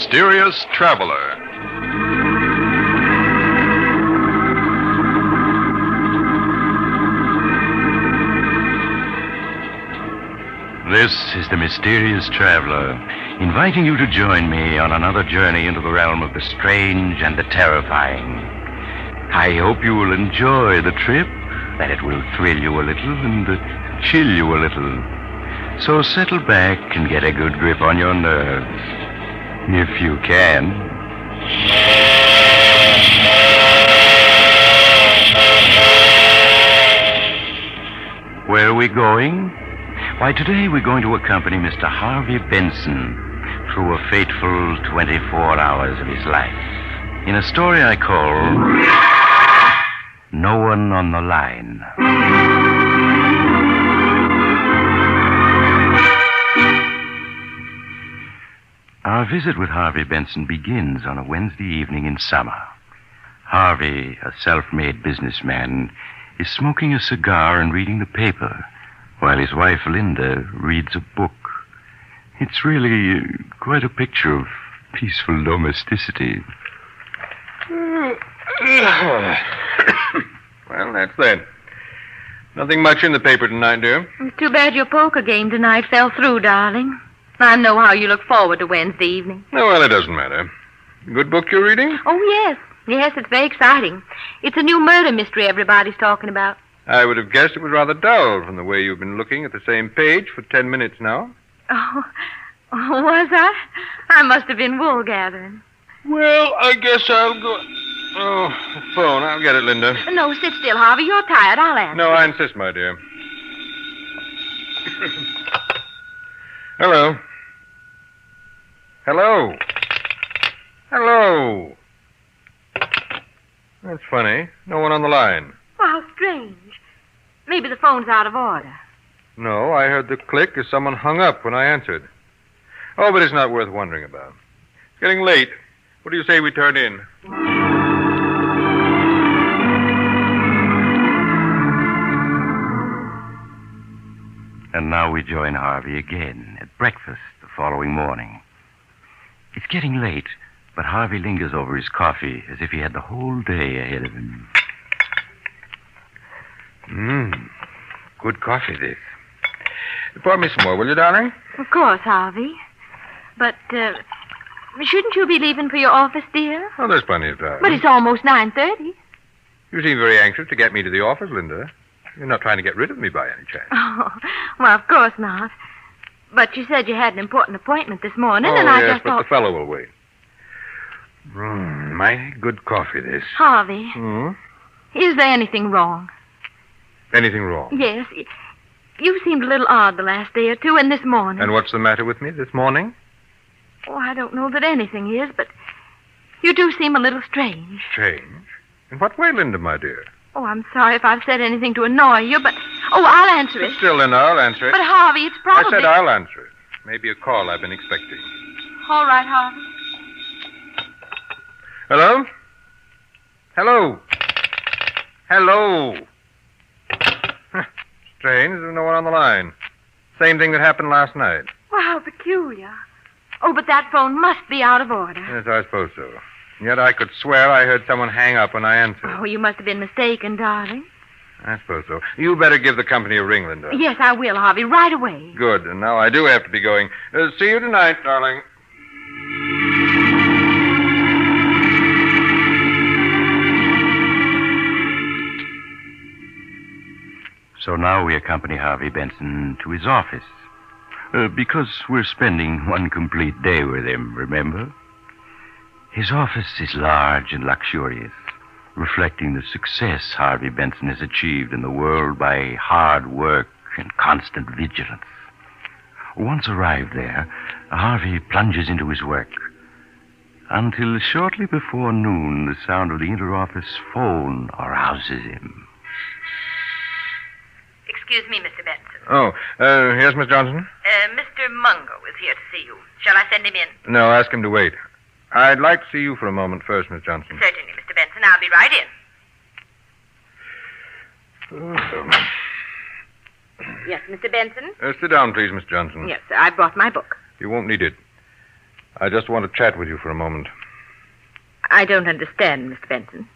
mysterious traveler. This is the Mysterious Traveler, inviting you to join me on another journey into the realm of the strange and the terrifying. I hope you will enjoy the trip, that it will thrill you a little and chill you a little. So settle back and get a good grip on your nerves, if you can. Where are we going? Why, today we're going to accompany Mr. Harvey Benson through a fateful 24 hours of his life in a story I call No One on the Line. Our visit with Harvey Benson begins on a Wednesday evening in summer. Harvey, a self-made businessman, is smoking a cigar and reading the paper, while his wife, Linda, reads a book. It's really quite a picture of peaceful domesticity. Well, that's that. Nothing much in the paper tonight, dear. It's too bad your poker game tonight fell through, darling. I know how you look forward to Wednesday evening. Oh, well, it doesn't matter. Good book you're reading? Oh, yes. Yes, it's very exciting. It's a new murder mystery everybody's talking about. I would have guessed it was rather dull from the way you've been looking at the same page for 10 minutes now. Oh, was I? I must have been wool gathering. Well, I guess I'll go... Oh, the phone. I'll get it, Linda. No, sit still, Harvey. You're tired. I'll answer. No, I insist, my dear. Hello. Hello. Hello. That's funny. No one on the line. Well, how strange. Maybe the phone's out of order. No, I heard the click as someone hung up when I answered. Oh, but it's not worth wondering about. It's getting late. What do you say we turn in? And now we join Harvey again at breakfast the following morning. It's getting late, but Harvey lingers over his coffee as if he had the whole day ahead of him. Good coffee, this. Pour me some more, will you, darling? Of course, Harvey. But, shouldn't you be leaving for your office, dear? Oh, there's plenty of time. But it's almost 9:30. You seem very anxious to get me to the office, Linda. You're not trying to get rid of me by any chance. Oh, well, of course not. But you said you had an important appointment this morning, and I yes, just but thought... the fellow will wait. Mighty good coffee, this. Harvey, is there anything wrong? Anything wrong? Yes. You seemed a little odd the last day or two, and this morning. And what's the matter with me this morning? Oh, I don't know that anything is, but you do seem a little strange. Strange? In what way, Linda, my dear? Oh, I'm sorry if I've said anything to annoy you, but... Oh, I'll answer it. Still, Linda, I'll answer it. But, Harvey, it's probably... I said I'll answer it. Maybe a call I've been expecting. All right, Harvey. Hello? Hello? Hello? Strange, there's no one on the line. Same thing that happened last night. Well, how peculiar. Oh, but that phone must be out of order. Yes, I suppose so. Yet I could swear I heard someone hang up when I answered. Oh, you must have been mistaken, darling. I suppose so. You better give the company a ring, Linda. Yes, I will, Harvey, right away. Good, and now I do have to be going. See you tonight, darling. So now we accompany Harvey Benson to his office. Because we're spending one complete day with him, remember? His office is large and luxurious, reflecting the success Harvey Benson has achieved in the world by hard work and constant vigilance. Once arrived there, Harvey plunges into his work, until shortly before noon, the sound of the inter-office phone arouses him. Excuse me, Mr. Benson. Oh, here's Miss Johnson. Mr. Mungo is here to see you. Shall I send him in? No, ask him to wait. I'd like to see you for a moment first, Miss Johnson. Certainly, Mr. Benson. I'll be right in. Yes, Mr. Benson? Sit down, please, Miss Johnson. Yes, sir. I brought my book. You won't need it. I just want to chat with you for a moment. I don't understand, Mr. Benson.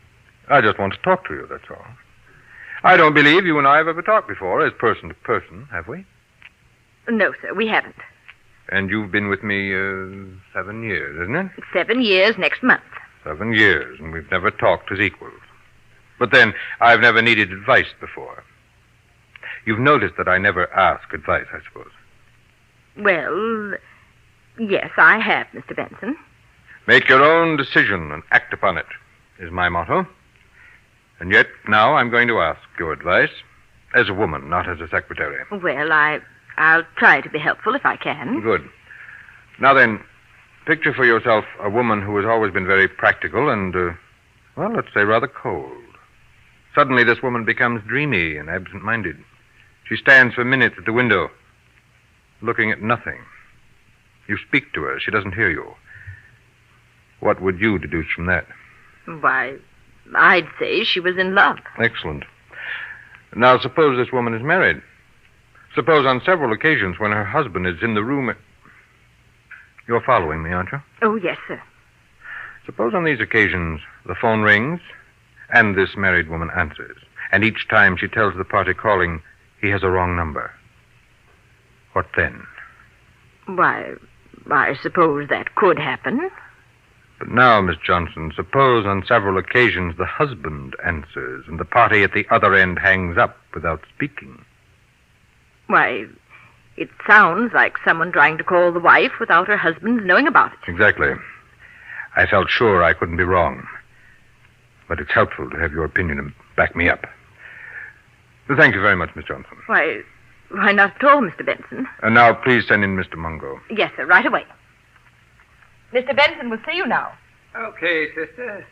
I just want to talk to you, that's all. I don't believe you and I have ever talked before as person to person, have we? No, sir, we haven't. And you've been with me 7 years, isn't it? 7 years next month. 7 years, and we've never talked as equals. But then, I've never needed advice before. You've noticed that I never ask advice, I suppose. Well, yes, I have, Mr. Benson. Make your own decision and act upon it, is my motto. And yet, now I'm going to ask your advice as a woman, not as a secretary. Well, I'll try to be helpful if I can. Good. Now then, picture for yourself a woman who has always been very practical and, well, let's say rather cold. Suddenly this woman becomes dreamy and absent-minded. She stands for minutes at the window, looking at nothing. You speak to her. She doesn't hear you. What would you deduce from that? Why, I'd say she was in love. Excellent. Now, suppose this woman is married. Suppose on several occasions when her husband is in the room... You're following me, aren't you? Oh, yes, sir. Suppose on these occasions the phone rings and this married woman answers. And each time she tells the party calling he has a wrong number. What then? Why, I suppose that could happen. But now, Miss Johnson, suppose on several occasions the husband answers and the party at the other end hangs up without speaking. Why, it sounds like someone trying to call the wife without her husband knowing about it. Exactly. I felt sure I couldn't be wrong. But it's helpful to have your opinion and back me up. Thank you very much, Miss Johnson. Why not at all, Mr. Benson. And now, please send in Mr. Mungo. Yes, sir, right away. Mr. Benson will see you now. Okay, sister.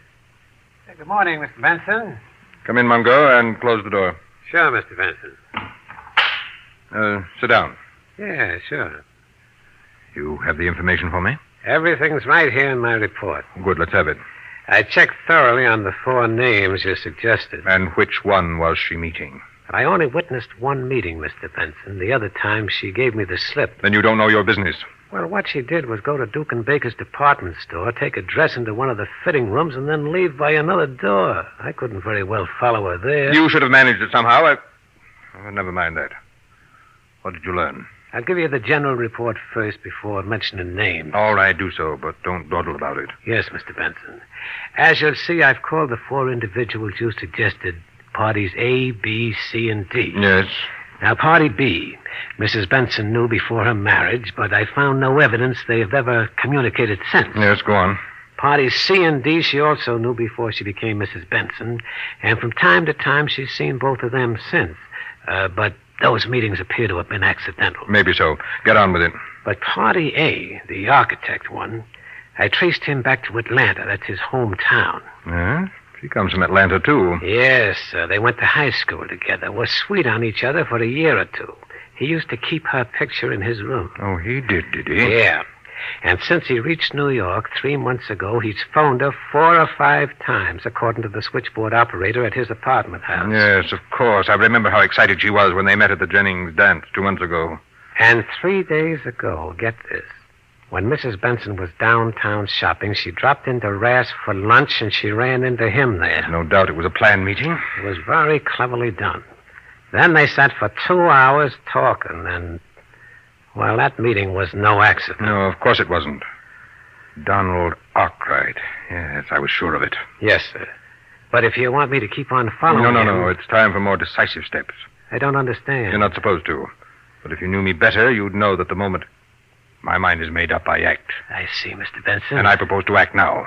Good morning, Mr. Benson. Come in, Mungo, and close the door. Sure, Mr. Benson. Sit down. Yeah, sure. You have the information for me? Everything's right here in my report. Good, let's have it. I checked thoroughly on the 4 names you suggested. And which one was she meeting? But I only witnessed one meeting, Mr. Benson. The other time, she gave me the slip. Then you don't know your business. Well, what she did was go to Duke and Baker's department store, take a dress into one of the fitting rooms, and then leave by another door. I couldn't very well follow her there. You should have managed it somehow. Never mind that. What did you learn? I'll give you the general report first before mentioning names. All right, do so, but don't dawdle about it. Yes, Mr. Benson. As you'll see, I've called the 4 individuals you suggested, parties A, B, C, and D. Yes. Now, party B, Mrs. Benson knew before her marriage, but I found no evidence they have ever communicated since. Yes, go on. Parties C and D she also knew before she became Mrs. Benson, and from time to time she's seen both of them since. But those meetings appear to have been accidental. Maybe so. Get on with it. But party A, the architect one, I traced him back to Atlanta. That's his hometown. Yeah? She comes from Atlanta, too. Yes, they went to high school together, were sweet on each other for a year or two. He used to keep her picture in his room. Oh, he did he? Yeah. And since he reached New York 3 months ago, he's phoned her 4 or 5 times, according to the switchboard operator at his apartment house. Yes, of course. I remember how excited she was when they met at the Jennings dance 2 months ago. And 3 days ago, get this, when Mrs. Benson was downtown shopping, she dropped into Rass for lunch, and she ran into him there. No doubt it was a planned meeting. It was very cleverly done. Then they sat for 2 hours talking, and, well, that meeting was no accident. No, of course it wasn't. Donald Arkwright. Yes, I was sure of it. Yes, sir. But if you want me to keep on following No. It's time for more decisive steps. I don't understand. You're not supposed to. But if you knew me better, you'd know that the moment my mind is made up, I act. I see, Mr. Benson. And I propose to act now.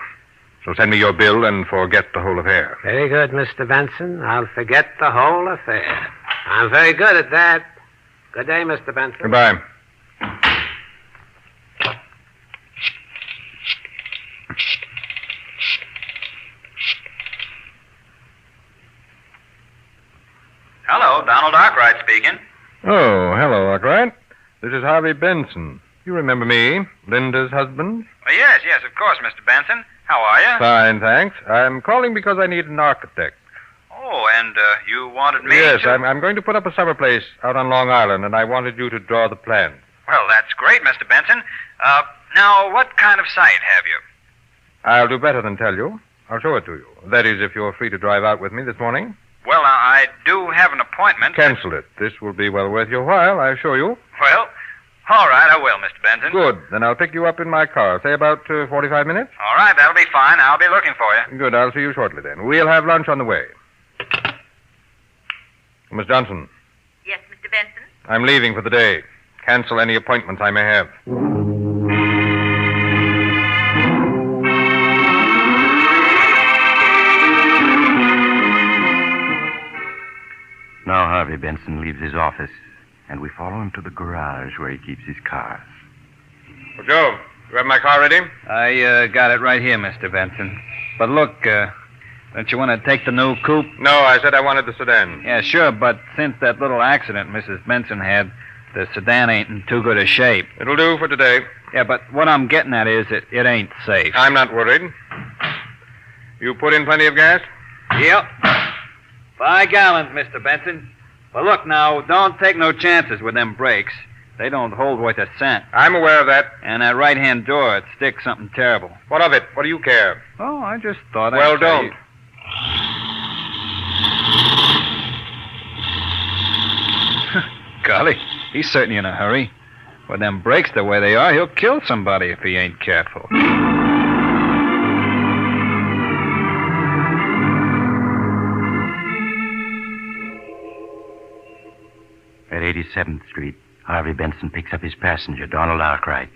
So send me your bill and forget the whole affair. Very good, Mr. Benson. I'll forget the whole affair. I'm very good at that. Good day, Mr. Benson. Goodbye. Hello, Donald Arkwright speaking. Oh, hello, Arkwright. This is Harvey Benson. You remember me, Linda's husband? Oh, yes, of course, Mr. Benson. How are you? Fine, thanks. I'm calling because I need an architect. Oh, and you wanted me Yes, to... I'm going to put up a summer place out on Long Island, and I wanted you to draw the plans. Well, that's great, Mr. Benson. Now, what kind of sight have you? I'll do better than tell you. I'll show it to you. That is, if you're free to drive out with me this morning. Well, I do have an appointment. Cancel it. This will be well worth your while, I assure you. Well, all right, I will, Mr. Benson. Good. Then I'll pick you up in my car. Say about 45 minutes. All right, that'll be fine. I'll be looking for you. Good. I'll see you shortly then. We'll have lunch on the way. Miss Johnson, Yes, Mr. Benson? I'm leaving for the day. Cancel any appointments I may have. Now Harvey Benson leaves his office, and we follow him to the garage where he keeps his cars. Well, Joe, you have my car ready? I got it right here, Mr. Benson. But look, don't you want to take the new coupe? No, I said I wanted the sedan. Yeah, sure, but since that little accident Mrs. Benson had, the sedan ain't in too good a shape. It'll do for today. Yeah, but what I'm getting at is it ain't safe. I'm not worried. You put in plenty of gas? Yep. 5 gallons, Mr. Benson. Well, look now, don't take no chances with them brakes. They don't hold worth a cent. I'm aware of that. And that right-hand door, it sticks something terrible. What of it? What do you care? Oh, I just thought Well, I'd tell don't. you. Golly, he's certainly in a hurry. With them brakes the way they are, he'll kill somebody if he ain't careful. At 87th Street, Harvey Benson picks up his passenger, Donald Arkwright.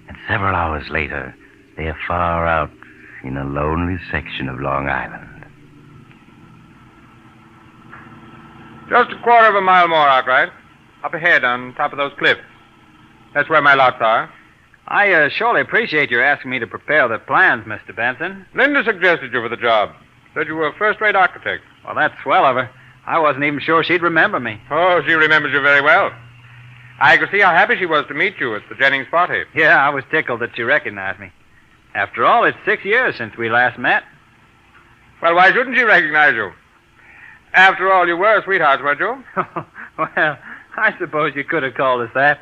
And several hours later, they are far out in a lonely section of Long Island. Just a quarter of a mile more, Arkwright. Up ahead on top of those cliffs. That's where my lots are. I surely appreciate your asking me to prepare the plans, Mr. Benson. Linda suggested you for the job. Said you were a first-rate architect. Well, that's swell of her. I wasn't even sure she'd remember me. Oh, she remembers you very well. I could see how happy she was to meet you at the Jennings party. Yeah, I was tickled that she recognized me. After all, it's 6 years since we last met. Well, why shouldn't she recognize you? After all, you were sweethearts, weren't you? Well, I suppose you could have called us that.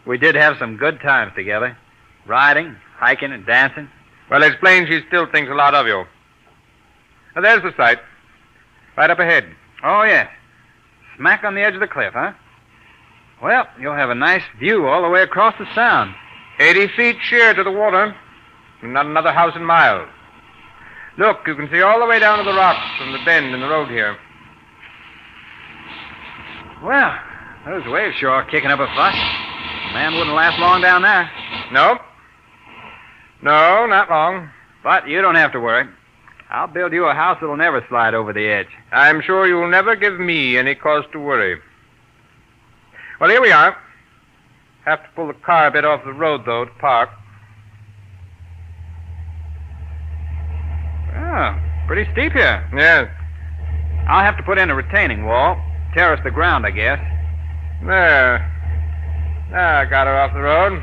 We did have some good times together. Riding, hiking, and dancing. Well, it's plain she still thinks a lot of you. Now, there's the site. Right up ahead. Oh, yes. Smack on the edge of the cliff, huh? Well, you'll have a nice view all the way across the sound. 80 feet sheer to the water. Not another house in miles. Look, you can see all the way down to the rocks from the bend in the road here. Well, those waves sure are kicking up a fuss. A man wouldn't last long down there. No? No, not long. But you don't have to worry. I'll build you a house that'll never slide over the edge. I'm sure you'll never give me any cause to worry. Well, here we are. Have to pull the car a bit off the road, though, to park. Oh, pretty steep here. Yes. I'll have to put in a retaining wall. Terrace the ground, I guess. There. I got her off the road.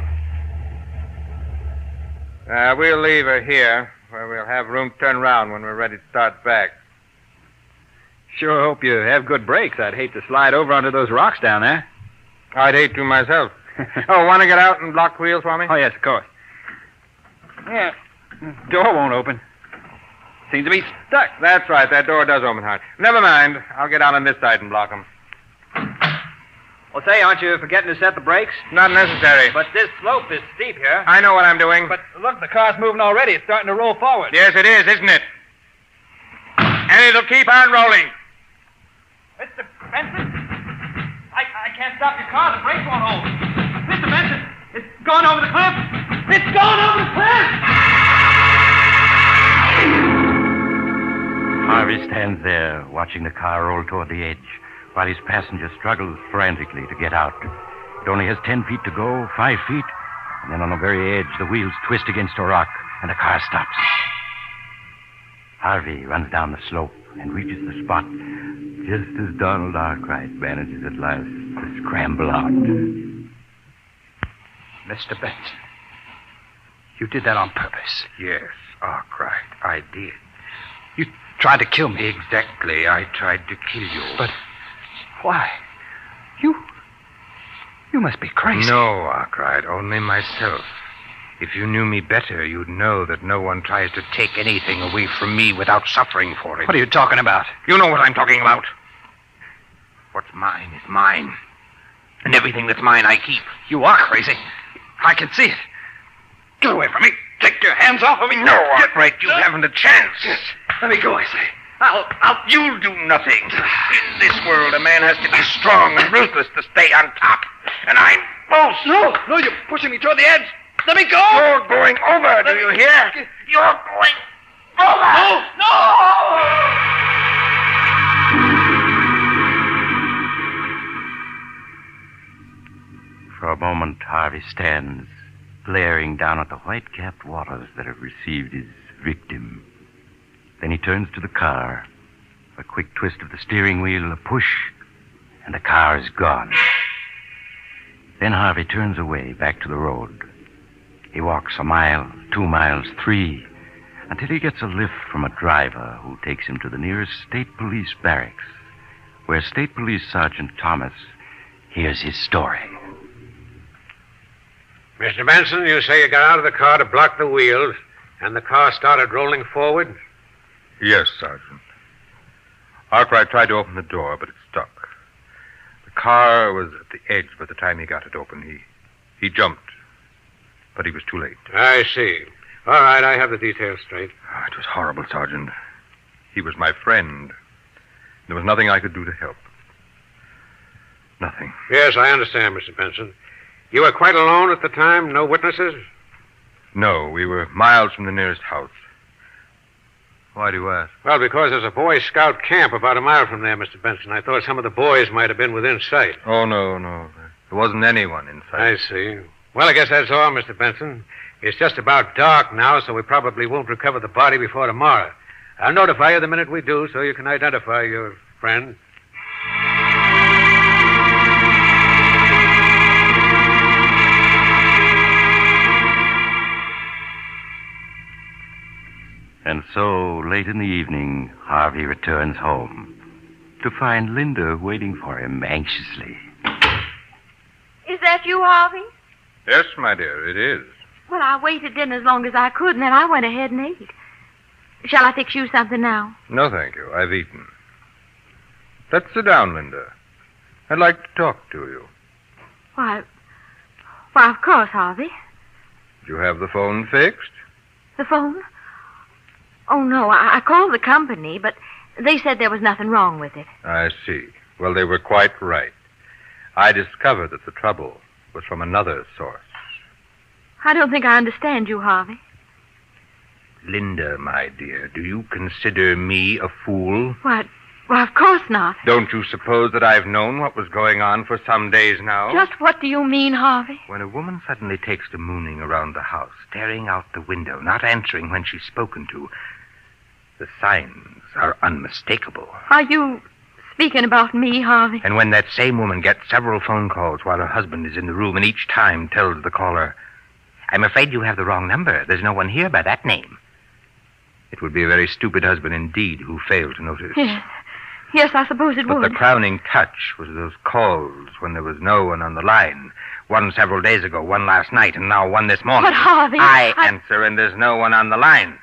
We'll leave her here, where we'll have room to turn around when we're ready to start back. Sure hope you have good brakes. I'd hate to slide over onto those rocks down there. I'd hate to myself. Oh, want to get out and block the wheels for me? Oh, yes, of course. Yeah, door won't open. Seems to be stuck. That's right. That door does open hard. Never mind. I'll get out on this side and block them. Well, say, aren't you forgetting to set the brakes? Not necessary. But this slope is steep here. I know what I'm doing. But look, the car's moving already. It's starting to roll forward. Yes, it is, isn't it? And it'll keep on rolling. Mr. Benson? I can't stop your car. The brakes won't hold. Mr. Benson, it's gone over the cliff. It's gone over the cliff! Harvey stands there, watching the car roll toward the edge, while his passenger struggles frantically to get out. It only has 10 feet to go, 5 feet, and then on the very edge, the wheels twist against a rock, and the car stops. Harvey runs down the slope and reaches the spot just as Donald Arkwright manages at last to scramble out. Mr. Benson, you did that on purpose. Yes, Arkwright, I did. You tried to kill me. Exactly, I tried to kill you. But why? You must be crazy. No, Arkwright, only myself. If you knew me better, you'd know that no one tries to take anything away from me without suffering for it. What are you talking about? You know what I'm talking about. What's mine is mine. And everything that's mine, I keep. You are crazy. I can see it. Get away from me. Take your hands off of me. No, get right. You haven't a chance. Let me go, I say. You'll do nothing. In this world, a man has to be strong and ruthless to stay on top. And I'm both. No, you're pushing me toward the edge. Let me go. You're going over, do you hear? You're going over. No! For a moment, Harvey stands, glaring down at the white-capped waters that have received his victim. Then he turns to the car. A quick twist of the steering wheel, a push, and the car is gone. Then Harvey turns away, back to the road. He walks a mile, 2 miles, 3, until he gets a lift from a driver who takes him to the nearest state police barracks, where State Police Sergeant Thomas hears his story. Mr. Benson, you say you got out of the car to block the wheels, and the car started rolling forward? Yes, Sergeant. Arkwright tried to open the door, but it stuck. The car was at the edge by the time he got it open. He jumped, but he was too late. I see. All right, I have the details straight. It was horrible, Sergeant. He was my friend. There was nothing I could do to help. Nothing. Yes, I understand, Mr. Benson. You were quite alone at the time? No witnesses? No, we were miles from the nearest house. Why do you ask? Well, because there's a Boy Scout camp about a mile from there, Mr. Benson. I thought some of the boys might have been within sight. Oh, no. There wasn't anyone in sight. I see. Well, I guess that's all, Mr. Benson. It's just about dark now, so we probably won't recover the body before tomorrow. I'll notify you the minute we do, so you can identify your friend. And so, late in the evening, Harvey returns home to find Linda waiting for him anxiously. Is that you, Harvey? Yes, my dear, it is. Well, I waited in as long as I could, and then I went ahead and ate. Shall I fix you something now? No, thank you. I've eaten. Let's sit down, Linda. I'd like to talk to you. Why, of course, Harvey. Do you have the phone fixed? The phone? Oh, no, I called the company, but they said there was nothing wrong with it. I see. Well, they were quite right. I discovered that the trouble was from another source. I don't think I understand you, Harvey. Linda, my dear, do you consider me a fool? Well, of course not. Don't you suppose that I've known what was going on for some days now? Just what do you mean, Harvey? When a woman suddenly takes to mooning around the house, staring out the window, not answering when she's spoken to, the signs are unmistakable. Are you speaking about me, Harvey? And when that same woman gets several phone calls while her husband is in the room and each time tells the caller, "I'm afraid you have the wrong number. There's no one here by that name," it would be a very stupid husband indeed who failed to notice. Yes, I suppose it But would. the crowning touch was those calls when there was no one on the line. One several days ago, one last night, and now one this morning. But, Harvey, I answer and there's no one on the line.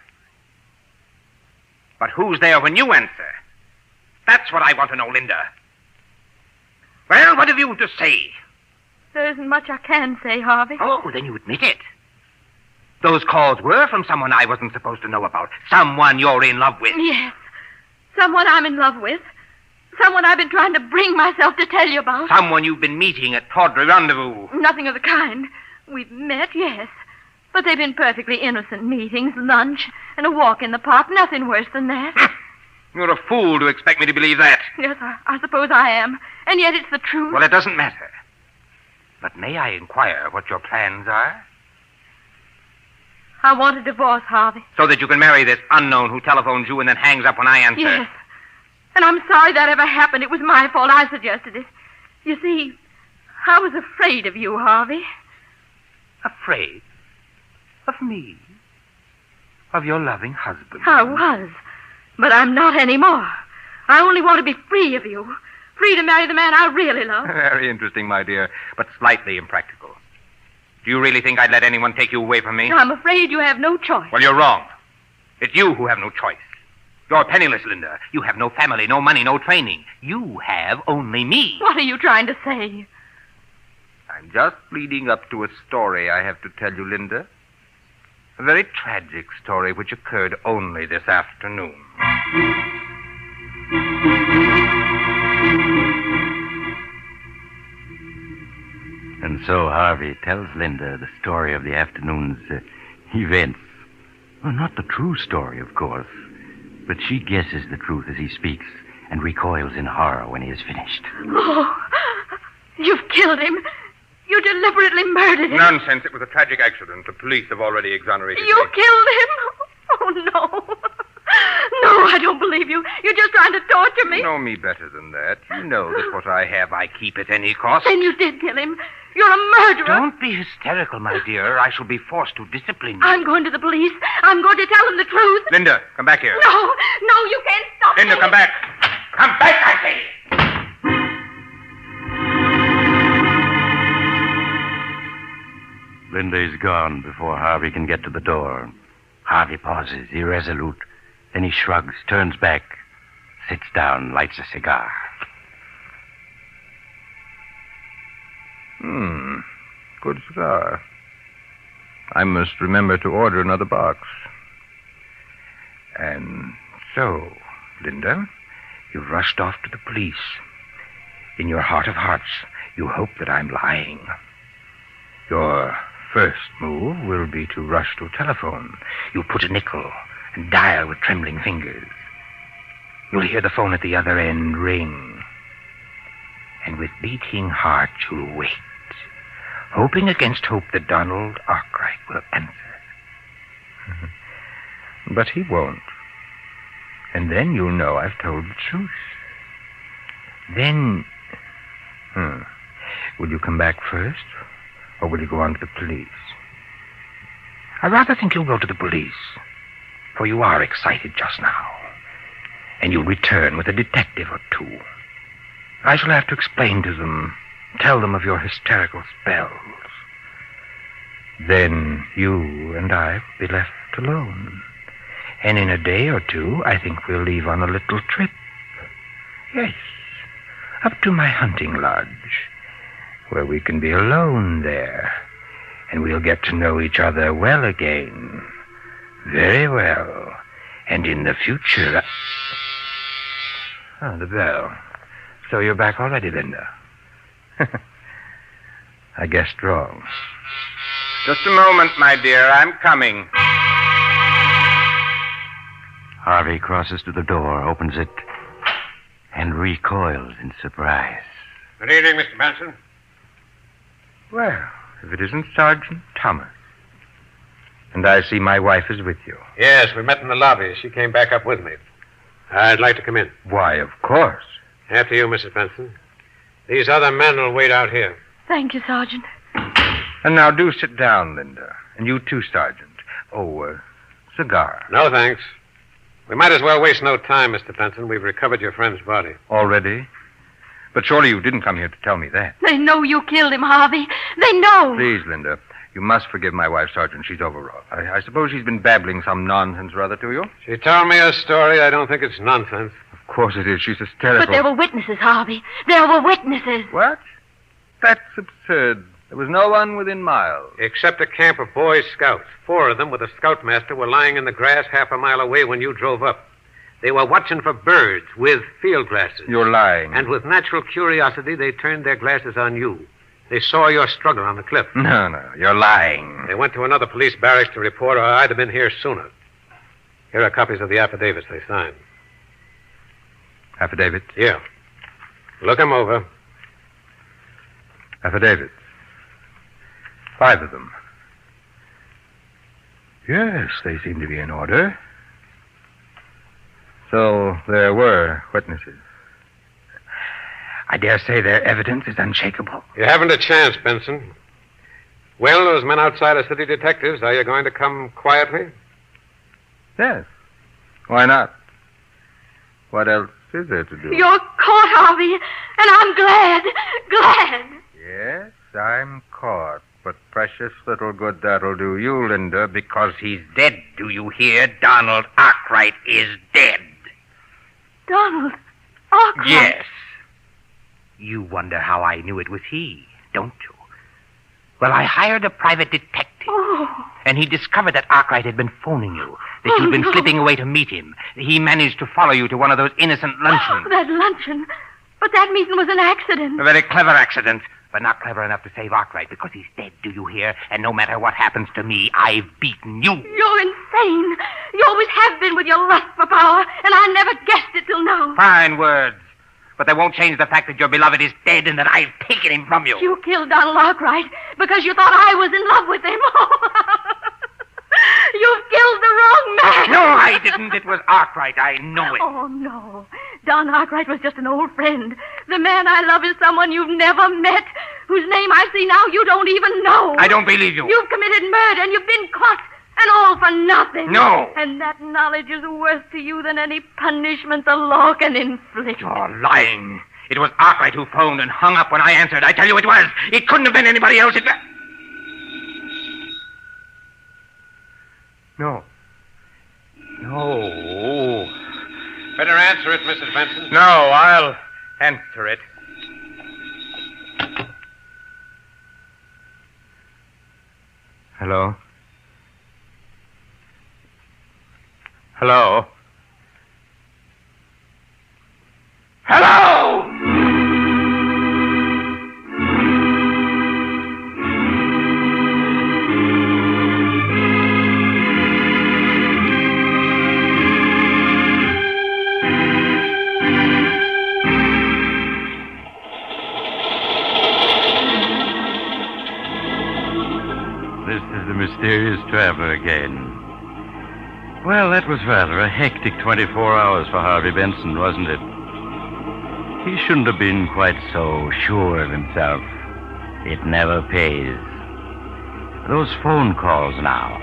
But who's there when you answer? That's what I want to know, Linda. Well, what have you to say? There isn't much I can say, Harvey. Oh, then you admit it. Those calls were from someone I wasn't supposed to know about. Someone you're in love with. Yes. Someone I'm in love with. Someone I've been trying to bring myself to tell you about. Someone you've been meeting at Tawdry Rendezvous. Nothing of the kind. We've met, yes. But they've been perfectly innocent meetings, lunch, and a walk in the park. Nothing worse than that. You're a fool to expect me to believe that. Yes, I suppose I am. And yet it's the truth. Well, it doesn't matter. But may I inquire what your plans are? I want a divorce, Harvey. So that you can marry this unknown who telephones you and then hangs up when I answer. Yes. And I'm sorry that ever happened. It was my fault. I suggested it. You see, I was afraid of you, Harvey. Afraid? Of me? Of your loving husband? I was. But I'm not anymore. I only want to be free of you. Free to marry the man I really love. Very interesting, my dear, but slightly impractical. Do you really think I'd let anyone take you away from me? I'm afraid you have no choice. Well, you're wrong. It's you who have no choice. You're penniless, Linda. You have no family, no money, no training. You have only me. What are you trying to say? I'm just leading up to a story I have to tell you, Linda. A very tragic story which occurred only this afternoon. And so Harvey tells Linda the story of the afternoon's events. Well, not the true story, of course, but she guesses the truth as he speaks and recoils in horror when he is finished. Oh, you've killed him. You deliberately murdered him. Nonsense. It was a tragic accident. The police have already exonerated You me. killed him? Oh, no. No, I don't believe you. You're just trying to torture me. You know me better than that. You know that What I have, I keep at any cost. Then you did kill him. You're a murderer. Don't be hysterical, my dear. I shall be forced to discipline you. I'm going to the police. I'm going to tell them the truth. Linda, come back here. No, you can't stop Linda, me. come back. Come back, I say! Linda is gone before Harvey can get to the door. Harvey pauses, irresolute. Then he shrugs, turns back, sits down, lights a cigar. Good cigar. I must remember to order another box. And so, Linda, you've rushed off to the police. In your heart of hearts, you hope that I'm lying. Your first move will be to rush to a telephone. You put a nickel and dial with trembling fingers. You'll hear the phone at the other end ring. And with beating heart, you'll wait, hoping against hope that Donald Arkwright will answer. But he won't. And then you'll know I've told the truth. Then, will you come back first, or will you go on to the police? I rather think you'll go to the police, for you are excited just now. And you'll return with a detective or two. I shall have to explain to them, tell them of your hysterical spells. Then you and I will be left alone. And in a day or two, I think we'll leave on a little trip. Yes, up to my hunting lodge, where we can be alone there. And we'll get to know each other well again. Very well. And in the future... the bell. So you're back already, Linda. I guessed wrong. Just a moment, my dear. I'm coming. Harvey crosses to the door, opens it, and recoils in surprise. Good evening, Mr. Benson. Well, if it isn't Sergeant Thomas. And I see my wife is with you. Yes, we met in the lobby. She came back up with me. I'd like to come in. Why, of course. After you, Mrs. Benson. These other men will wait out here. Thank you, Sergeant. And now do sit down, Linda. And you too, Sergeant. Oh, cigar. No, thanks. We might as well waste no time, Mr. Benson. We've recovered your friend's body. Already? But surely you didn't come here to tell me that. They know you killed him, Harvey. They know. Please, Linda. You must forgive my wife, Sergeant. She's overwrought. I suppose she's been babbling some nonsense or other to you? She told me a story. I don't think it's nonsense. Of course it is. She's hysterical. But there were witnesses, Harvey. There were witnesses. What? That's absurd. There was no one within miles. Except a camp of Boy Scouts. 4 of them with a scoutmaster were lying in the grass half a mile away when you drove up. They were watching for birds with field glasses. You're lying. And with natural curiosity, they turned their glasses on you. They saw your struggle on the cliff. No, you're lying. They went to another police barracks to report, or I'd have been here sooner. Here are copies of the affidavits they signed. Affidavits? Yeah. Look 'em over. Affidavits. 5 of them. Yes, they seem to be in order. So there were witnesses. I dare say their evidence is unshakable. You haven't a chance, Benson. Well, those men outside are city detectives. Are you going to come quietly? Yes. Why not? What else is there to do? You're caught, Harvey, and I'm glad. Yes, I'm caught. But precious little good that'll do you, Linda, Because he's dead, do you hear? Donald Arkwright is dead. Donald Arkwright? Yes. You wonder how I knew it was he, don't you? Well, I hired a private detective. Oh. And he discovered that Arkwright had been phoning you, that you'd been slipping away to meet him. He managed to follow you to one of those innocent luncheons. That luncheon. But that meeting was an accident. A very clever accident, but not clever enough to save Arkwright, because he's dead, do you hear? And no matter what happens to me, I've beaten you. You're insane. You always have been with your lust for power, and I never guessed it till now. Fine words. But they won't change the fact that your beloved is dead and that I've taken him from you. You killed Donald Arkwright because you thought I was in love with him. You've killed the wrong man. No, I didn't. It was Arkwright. I know it. Oh, no. Don Arkwright was just an old friend. The man I love is someone you've never met, whose name I see now you don't even know. I don't believe you. You've committed murder and you've been caught, and all for nothing. No. And that knowledge is worse to you than any punishment the law can inflict. You're lying. It was Arkwright who phoned and hung up when I answered. I tell you it was. It couldn't have been anybody else. No. No. Better answer it, Mrs. Benson. No, I'll answer it. Hello? Hello? Hello! This is the mysterious traveler again. Well, that was rather a hectic 24 hours for Harvey Benson, wasn't it? He shouldn't have been quite so sure of himself. It never pays. Those phone calls now.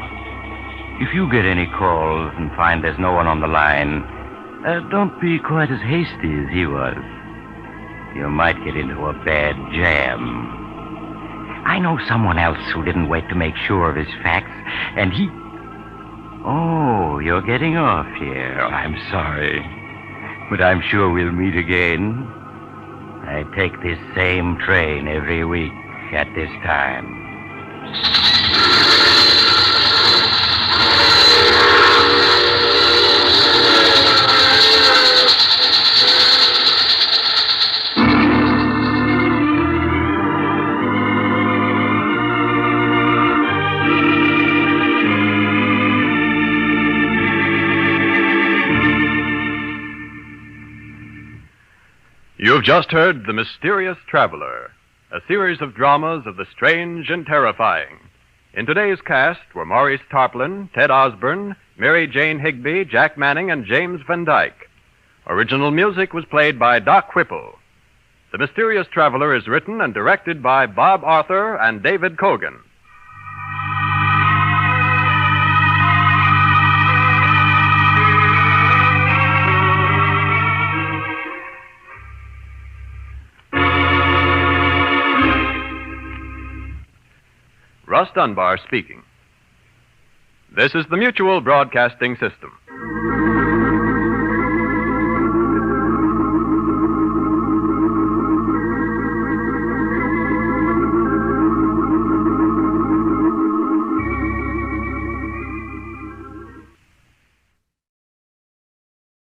If you get any calls and find there's no one on the line, don't be quite as hasty as he was. You might get into a bad jam. I know someone else who didn't wait to make sure of his facts, and he... Oh, you're getting off here. I'm sorry. But I'm sure we'll meet again. I take this same train every week at this time. You've just heard The Mysterious Traveler, a series of dramas of the strange and terrifying. In today's cast were Maurice Tarplin, Ted Osborne, Mary Jane Higby, Jack Manning, and James Van Dyke. Original music was played by Doc Whipple. The Mysterious Traveler is written and directed by Bob Arthur and David Kogan. Russ Dunbar speaking. This is the Mutual Broadcasting System.